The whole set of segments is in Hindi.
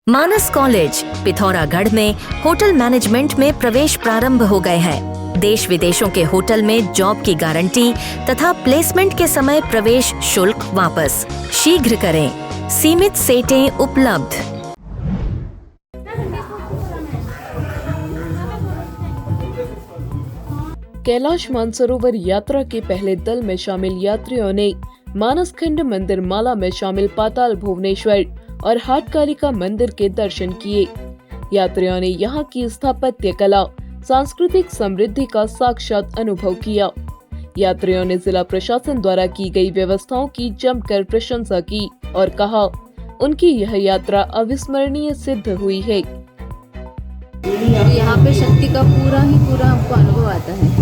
मानस कॉलेज पिथौरागढ़ में होटल मैनेजमेंट में प्रवेश प्रारंभ हो गए हैं। देश विदेशों के होटल में जॉब की गारंटी तथा प्लेसमेंट के समय प्रवेश शुल्क वापस। शीघ्र करें, सीमित सीटें उपलब्ध। कैलाश मानसरोवर यात्रा के पहले दल में शामिल यात्रियों ने मानसखंड मंदिर माला में शामिल पाताल भुवनेश्वर और हाटकालिका मंदिर के दर्शन किए। यात्रियों ने यहाँ की स्थापत्य कला, सांस्कृतिक समृद्धि का साक्षात अनुभव किया। यात्रियों ने जिला प्रशासन द्वारा की गई व्यवस्थाओं की जमकर प्रशंसा की और कहा, उनकी यह यात्रा अविस्मरणीय सिद्ध हुई है। यहाँ पे शक्ति का पूरा हमको अनुभव आता है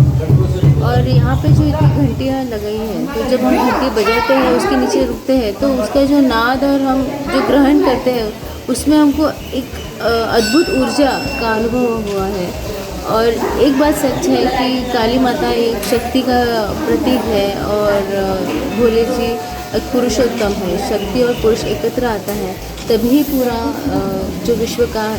और यहाँ पे जो इतनी घंटियाँ लगाई हैं, तो जब हम घंटी बजाते हैं, उसके नीचे रुकते हैं, तो उसका जो नाद और हम जो ग्रहण करते हैं, उसमें हमको एक अद्भुत ऊर्जा का अनुभव हुआ है। और एक बात सच है कि काली माता एक शक्ति का प्रतीक है और भोले जी एक पुरुषोत्तम है। शक्ति और पुरुष एकत्र आता है तभी पूरा जो विश्व का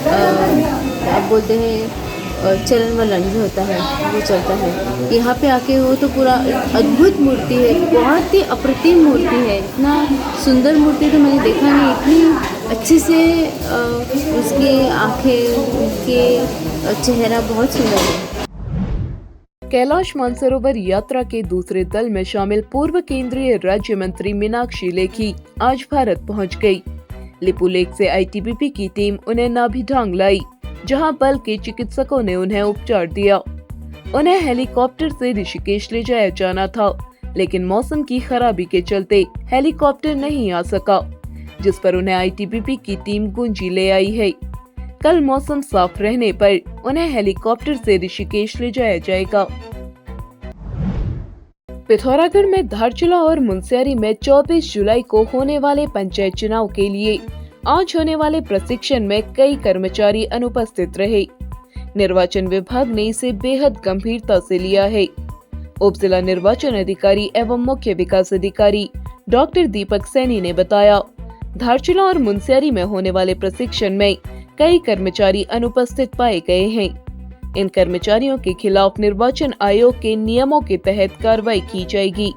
आप बोलते हैं चलन वलन जो होता है वो चलता है। यहाँ पे आके वो तो पूरा एक अद्भुत मूर्ति है, बहुत ही अप्रतिम मूर्ति है। इतना सुंदर मूर्ति तो मैंने देखा नहीं, इतनी अच्छी से उसकी आंखें, उनके चेहरा बहुत सुंदर है। कैलाश मानसरोवर यात्रा के दूसरे दल में शामिल पूर्व केंद्रीय राज्य मंत्री मीनाक्षी लेखी आज भारत पहुंच गई। लिपुलेख से आईटीबीपी की टीम उन्हें नाभिढांग लाई, जहां बल के चिकित्सकों ने उन्हें उपचार दिया। उन्हें हेलीकॉप्टर से ऋषिकेश ले जाया जाना था, लेकिन मौसम की खराबी के चलते हेलीकॉप्टर नहीं आ सका, जिस पर उन्हें आईटीबीपी की टीम गुंजी ले आई है। कल मौसम साफ रहने पर उन्हें हेलीकॉप्टर से ऋषिकेश ले जाया जाएगा। पिथौरागढ़ में धारचूला और मुनस्यारी में 24 जुलाई को होने वाले पंचायत चुनाव के लिए आज होने वाले प्रशिक्षण में कई कर्मचारी अनुपस्थित रहे। निर्वाचन विभाग ने इसे बेहद गंभीरता से लिया है। उप जिला निर्वाचन अधिकारी एवं मुख्य विकास अधिकारी डॉक्टर दीपक सैनी ने बताया, धारचूला और मुनस्यारी में होने वाले प्रशिक्षण में कई कर्मचारी अनुपस्थित पाए गए हैं। इन कर्मचारियों के खिलाफ निर्वाचन आयोग के नियमों के तहत कार्रवाई की जाएगी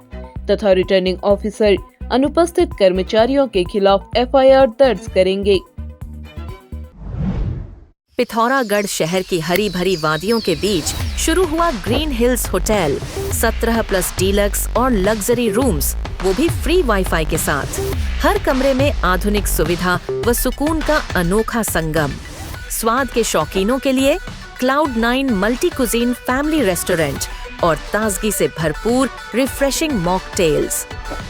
तथा रिटर्निंग ऑफिसर अनुपस्थित कर्मचारियों के खिलाफ एफआईआर दर्ज करेंगे। पिथौरागढ़ शहर की हरी भरी वादियों के बीच शुरू हुआ ग्रीन हिल्स होटल। 17+ डीलक्स और लग्जरी रूम्स, वो भी फ्री वाईफाई के साथ। हर कमरे में आधुनिक सुविधा व सुकून का अनोखा संगम। स्वाद के शौकीनों के लिए Cloud9 multi cuisine family restaurant और ताजगी से भरपूर रिफ्रेशिंग मॉकटेल्स।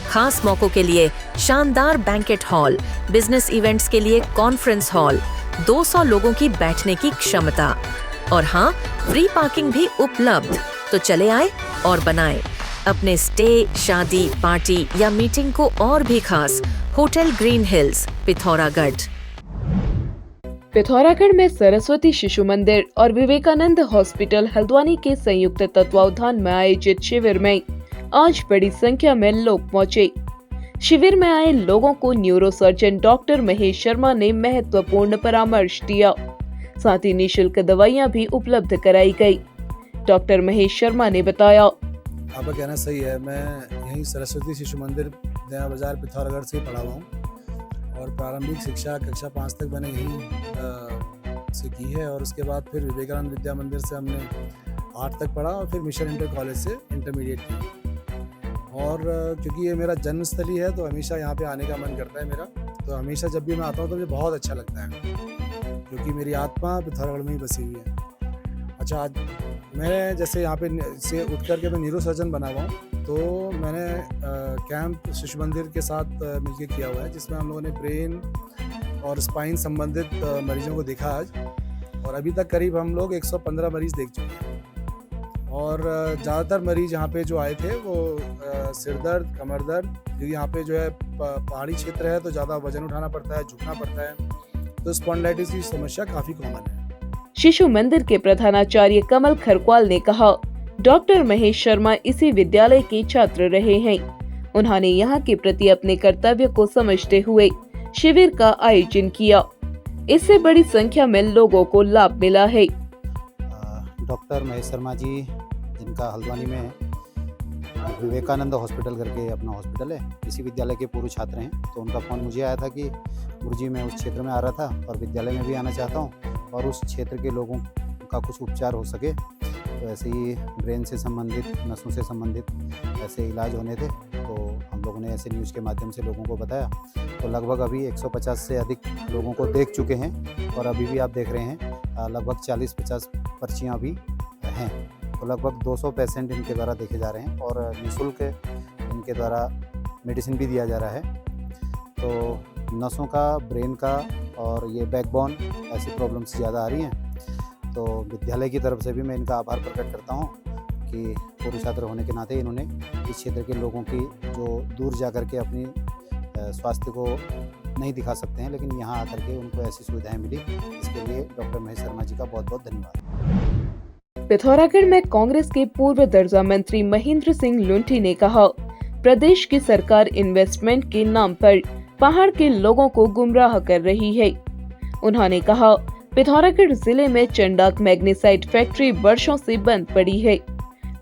खास मौकों के लिए शानदार बैंकेट हॉल, बिजनेस इवेंट्स के लिए कॉन्फ्रेंस हॉल, 200 लोगों की बैठने की क्षमता और हाँ, फ्री पार्किंग भी उपलब्ध। तो चले आए और बनाएं अपने स्टे, शादी, पार्टी या मीटिंग को और भी खास। Hotel green hills, Pithoragarh. Pithoragarh में सरस्वती शिशु मंदिर और विवेकानंद हॉस्पिटल हल्द्वानी के संयुक्त तत्वावधान में आयोजित शिविर में आज बड़ी संख्या में लोग पहुंचे। शिविर में आए लोगों को न्यूरोसर्जन डॉक्टर महेश शर्मा ने महत्वपूर्ण परामर्श दिया। साथ ही निःशुल्क दवाइयां भी उपलब्ध कराई गई। डॉक्टर महेश शर्मा ने बताया, आपका कहना सही है। मैं यहीं सरस्वती शिशु मंदिर नया बाजार पिथौरागढ़ से पढ़ा हुआ हूँ और प्रारंभिक शिक्षा कक्षा 5 तक मैंने यहीं से की है और उसके बाद फिर विवेकानंद विद्या मंदिर से हमने 8 तक पढ़ा और फिर मिशन इंटर कॉलेज से इंटरमीडिएट की। और क्योंकि ये मेरा जन्मस्थली है तो हमेशा यहाँ पे आने का मन करता है मेरा। तो हमेशा जब भी मैं आता हूँ तो मुझे बहुत अच्छा लगता है, क्योंकि मेरी आत्मा पिथौरागढ़ में ही बसी हुई है। अच्छा, आज मैं जैसे यहाँ पे से उठ करके मैं न्यूरोसर्जन बना हुआ हूँ, तो मैंने कैंप शिशु मंदिर के साथ मिलकर किया हुआ है, जिसमें हम लोगों ने ब्रेन और स्पाइन संबंधित मरीजों को देखा आज। और अभी तक करीब हम लोग 115 मरीज देख चुके हैं। और ज़्यादातर मरीज यहाँ पे जो आए थे वो सिर दर्द, कमर दर्द, क्योंकि यहाँ पे जो है पहाड़ी क्षेत्र है तो ज़्यादा वजन उठाना पड़ता है, झुकना पड़ता है, तो स्पॉन्डिलाइटिस की समस्या काफ़ी कॉमन है। शिशु मंदिर के प्रधानाचार्य कमल खरक्वाल ने कहा, डॉक्टर महेश शर्मा इसी विद्यालय के छात्र रहे हैं। उन्होंने यहाँ के प्रति अपने कर्तव्य को समझते हुए शिविर का आयोजन किया। इससे बड़ी संख्या में लोगों को लाभ मिला है। डॉक्टर महेश शर्मा जी, जिनका हल्द्वानी में विवेकानंद हॉस्पिटल करके अपना हॉस्पिटल है, इसी विद्यालय के पूर्व छात्र हैं। तो उनका फ़ोन मुझे आया था कि गुरुजी मैं उस क्षेत्र में आ रहा था और विद्यालय में भी आना चाहता हूँ और उस क्षेत्र के लोगों का कुछ उपचार हो सके। तो ऐसे ही ब्रेन से संबंधित, नसों से संबंधित ऐसे इलाज होने थे। तो हम लोगों ने ऐसे न्यूज़ के माध्यम से लोगों को बताया। तो लगभग अभी 150 से अधिक लोगों को देख चुके हैं और अभी भी आप देख रहे हैं लगभग 40-50 पर्चियाँ भी हैं। तो लगभग 200 पेशेंट इनके द्वारा देखे जा रहे हैं और निःशुल्क इनके द्वारा मेडिसिन भी दिया जा रहा है। तो नसों का, ब्रेन का और ये बैकबोन ऐसी प्रॉब्लम्स ज़्यादा आ रही हैं। तो विद्यालय की तरफ से भी मैं इनका आभार प्रकट करता हूँ कि पूर्व छात्र होने के नाते इन्होंने इस क्षेत्र के लोगों की जो दूर जा कर के अपनी स्वास्थ्य को नहीं दिखा सकते हैं, लेकिन यहाँ आकर के उनको ऐसी सुविधाएं मिली। इसके लिए डॉक्टर महेश शर्मा जी का बहुत बहुत धन्यवाद। पिथौरागढ़ में कांग्रेस के पूर्व दर्जा मंत्री महेंद्र सिंह लुंठी ने कहा, प्रदेश की सरकार इन्वेस्टमेंट के नाम पर पहाड़ के लोगों को गुमराह कर रही है। उन्होंने कहा, पिथौरागढ़ जिले में चंडाक मैग्नेसाइट फैक्ट्री वर्षों से बंद पड़ी है।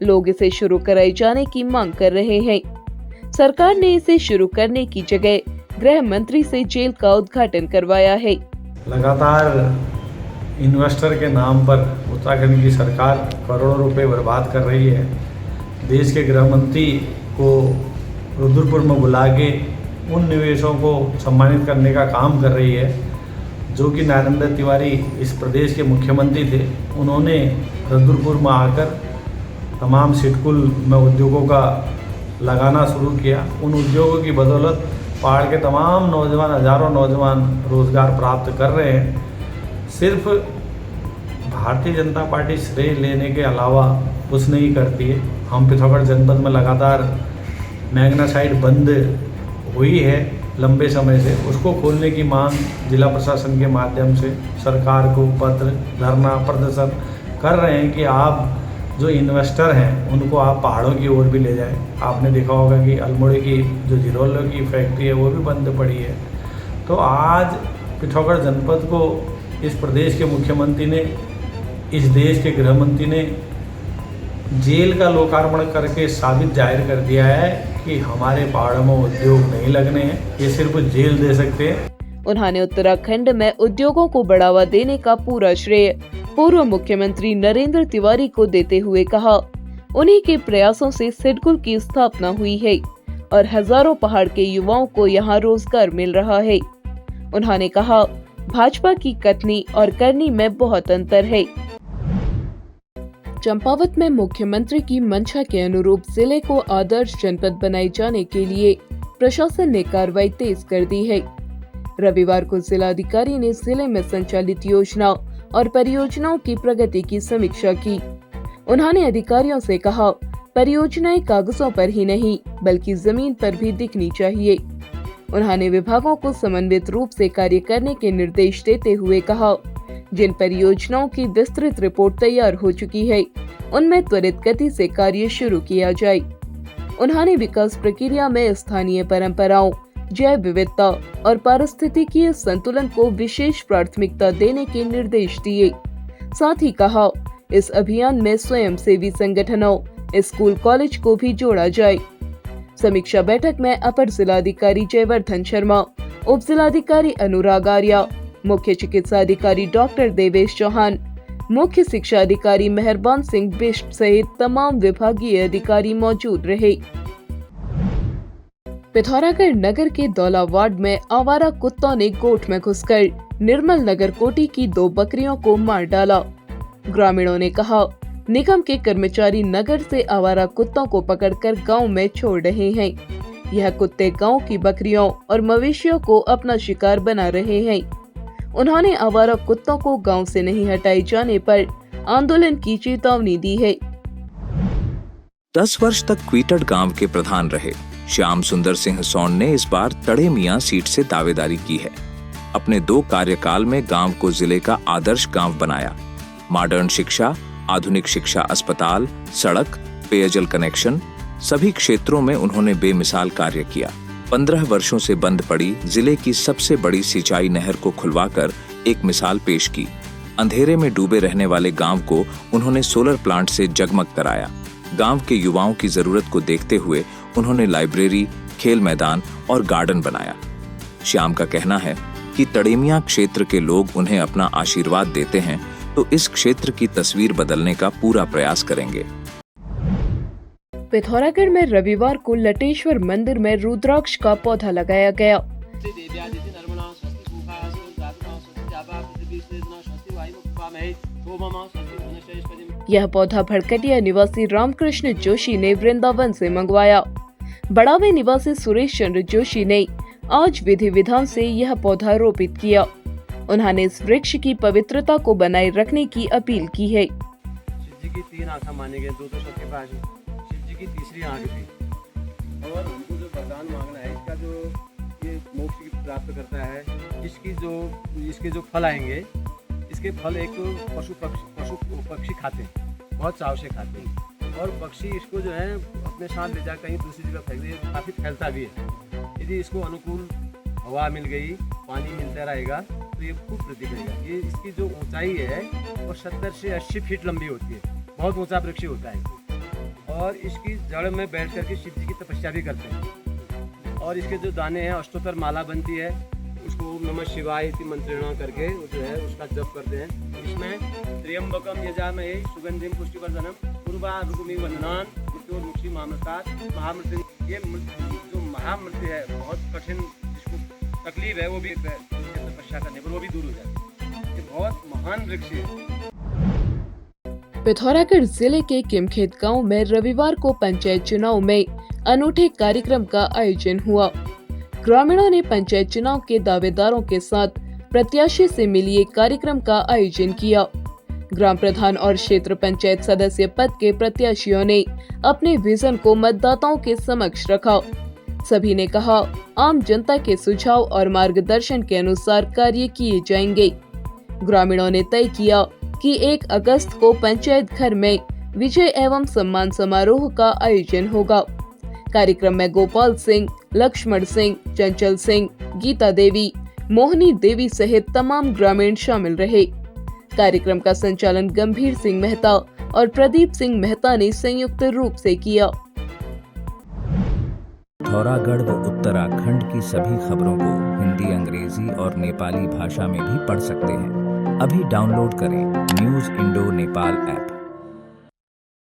लोग इसे शुरू कराए जाने की मांग कर रहे हैं। सरकार ने इसे शुरू करने की जगह गृह मंत्री से जेल का उद्घाटन करवाया है। लगातार इन्वेस्टर के नाम पर उत्तराखंड की सरकार करोड़ों रुपए बर्बाद कर रही है। देश के गृह मंत्री को रुद्रपुर में बुला के उन निवेशों को सम्मानित करने का काम कर रही है, जो कि नरेंद्र तिवारी इस प्रदेश के मुख्यमंत्री थे। उन्होंने रुद्रपुर में आकर तमाम सिडकुल में उद्योगों का लगाना शुरू किया। उन उद्योगों की बदौलत पहाड़ के तमाम नौजवान, हजारों नौजवान रोजगार प्राप्त कर रहे हैं। सिर्फ भारतीय जनता पार्टी श्रेय लेने के अलावा कुछ नहीं करती है। हम पिथौरागढ़ जनपद में लगातार मैग्नेसाइट बंद हुई है लंबे समय से, उसको खोलने की मांग जिला प्रशासन के माध्यम से सरकार को पत्र, धरना, प्रदर्शन कर रहे हैं कि आप जो इन्वेस्टर हैं उनको आप पहाड़ों की ओर भी ले जाएं। आपने देखा होगा कि अल्मोड़े की जो जिरोलो की फैक्ट्री है वो भी बंद पड़ी है। तो आज पिथौरागढ़ जनपद को इस प्रदेश के मुख्यमंत्री ने, इस देश के गृह मंत्री ने जेल का लोकार्पण करके साबित जाहिर कर दिया है कि हमारे पहाड़ों में उद्योग नहीं लगने हैं, ये सिर्फ जेल दे सकते हैं। उन्होंने उत्तराखंड में उद्योगों को बढ़ावा देने का पूरा श्रेय पूर्व मुख्यमंत्री नरेंद्र तिवारी को देते हुए कहा, उन्हीं के प्रयासों से सिडकुल की स्थापना हुई है और हजारों पहाड़ के युवाओं को यहाँ रोजगार मिल रहा है। उन्होंने कहा, भाजपा की कथनी और करनी में बहुत अंतर है। चंपावत में मुख्यमंत्री की मंशा के अनुरूप जिले को आदर्श जनपद बनाए जाने के लिए प्रशासन ने कार्रवाई तेज कर दी है। रविवार को जिलाधिकारी ने जिले में संचालित योजना और परियोजनाओं की प्रगति की समीक्षा की। उन्होंने अधिकारियों से कहा, परियोजनाएं कागजों पर ही नहीं बल्कि जमीन पर भी दिखनी चाहिए। उन्होंने विभागों को समन्वित रूप से कार्य करने के निर्देश देते हुए कहा, जिन परियोजनाओं की विस्तृत रिपोर्ट तैयार हो चुकी है उनमें त्वरित गति से कार्य शुरू किया जाए। उन्होंने विकास प्रक्रिया में स्थानीय परंपराओं, जैव विविधता और पारिस्थितिकीय संतुलन को विशेष प्राथमिकता देने के निर्देश दिए। साथ ही कहा, इस अभियान में स्वयंसेवी संगठनों, स्कूल, कॉलेज को भी जोड़ा जाए। समीक्षा बैठक में अपर जिलाधिकारी जयवर्धन शर्मा, उप जिलाधिकारी अनुराग आर्या, मुख्य चिकित्सा अधिकारी डॉक्टर देवेश चौहान, मुख्य शिक्षा अधिकारी मेहरबान सिंह बिष्ट सहित तमाम विभागीय अधिकारी मौजूद रहे। पिथौरागढ़ नगर के दौला वार्ड में आवारा कुत्तों ने गोठ में घुसकर निर्मल नगर कोटी की 2 बकरियों को मार डाला। ग्रामीणों ने कहा, निगम के कर्मचारी नगर से आवारा कुत्तों को पकड़कर गांव में छोड़ रहे हैं। यह कुत्ते गांव की बकरियों और मवेशियों को अपना शिकार बना रहे हैं। उन्होंने आवारा कुत्तों को गांव से नहीं हटाए जाने पर आंदोलन की चेतावनी दी है। 10 वर्ष तक क्वीटड़ गांव के प्रधान रहे श्याम सुंदर सिंह सोन ने इस बार तड़े मियां सीट से दावेदारी की है। अपने 2 कार्यकाल में गांव को जिले का आदर्श गांव बनाया। मॉडर्न शिक्षा, आधुनिक शिक्षा, अस्पताल, सड़क, पेयजल कनेक्शन, सभी क्षेत्रों में उन्होंने बेमिसाल कार्य किया। 15 वर्षों से बंद पड़ी जिले की सबसे बड़ी सिंचाई नहर को खुलवाकर एक मिसाल पेश की। अंधेरे में डूबे रहने वाले गांव को उन्होंने सोलर प्लांट से जगमग कराया। गांव के युवाओं की जरूरत को देखते हुए उन्होंने लाइब्रेरी, खेल मैदान और गार्डन बनाया। श्याम का कहना है कि तड़ेमिया क्षेत्र के लोग उन्हें अपना आशीर्वाद देते हैं तो इस क्षेत्र की तस्वीर बदलने का पूरा प्रयास करेंगे। पिथौरागढ़ में रविवार को लटेश्वर मंदिर में रुद्राक्ष का पौधा लगाया गया। यह पौधा भड़कटिया निवासी रामकृष्ण जोशी ने वृंदावन से मंगवाया। बड़ावे निवासी सुरेश चंद्र जोशी ने आज विधि विधान से यह पौधा रोपित किया। उन्होंने इस वृक्ष की पवित्रता को बनाए रखने की अपील की है। शिव जी की 3 आंखें माने गए, 2 तो सबके पास है, शिव जी की तीसरी आंख थी। और हमको जो वरदान मांगना है, इसका जो ये मोक्ष प्राप्त करता है, इसके जो फल आएंगे, इसके फल एक पशु पक्षी खाते हैं, बहुत चाव से खाते हैं। और पक्षी इसको जो है अपने साथ ले जा कहीं दूसरी जगह फेंक दे, काफ़ी फैलता भी है। यदि इसको अनुकूल हवा मिल गई, पानी मिलता रहेगा तो ये खूब वृद्धि करेगा। ये इसकी जो ऊंचाई है वो 70 से 80 फीट लंबी होती है, बहुत ऊंचा वृक्ष होता है। और इसकी जड़ में बैठ करके शिव जी की तपस्या भी करते हैं। और इसके जो दाने हैं, अष्टोत्तर माला बनती है, उसको ओम नमः शिवाय इति मंत्रणा करके जो है उसका जप करते हैं। इसमें त्र्यंबकम यजामहे सुगंधिम पुष्टिवर्धनम उर्वारुकमिव वंदनान मृत्युर्मुक्षी महामृतात् महामृत्यु। ये जो महामृत्यु है, बहुत कठिन जिसको तकलीफ है, वो भी तपस्या करने पर वो भी दूर हो जाती है। ये बहुत महान वृक्ष है। पिथौरागढ़ जिले के किमखेत गांव में रविवार को पंचायत चुनाव में अनूठे कार्यक्रम का आयोजन हुआ। ग्रामीणों ने पंचायत चुनाव के दावेदारों के साथ प्रत्याशी से मिलिए एक कार्यक्रम का आयोजन किया। ग्राम प्रधान और क्षेत्र पंचायत सदस्य पद के प्रत्याशियों ने अपने विजन को मतदाताओं के समक्ष रखा। सभी ने कहा, आम जनता के सुझाव और मार्गदर्शन के अनुसार कार्य किए जाएंगे। ग्रामीणों ने तय किया कि 1 अगस्त को पंचायत घर में विजय एवं सम्मान समारोह का आयोजन होगा। कार्यक्रम में गोपाल सिंह, लक्ष्मण सिंह, चंचल सिंह, गीता देवी, मोहनी देवी सहित तमाम ग्रामीण शामिल रहे। कार्यक्रम का संचालन गंभीर सिंह मेहता और प्रदीप सिंह मेहता ने संयुक्त रूप से किया। पिथौरागढ़ व उत्तराखंड की सभी खबरों को हिंदी, अंग्रेजी और नेपाली भाषा में भी पढ़ सकते हैं। अभी डाउनलोड करें न्यूज़ इंडो नेपाल ऐप।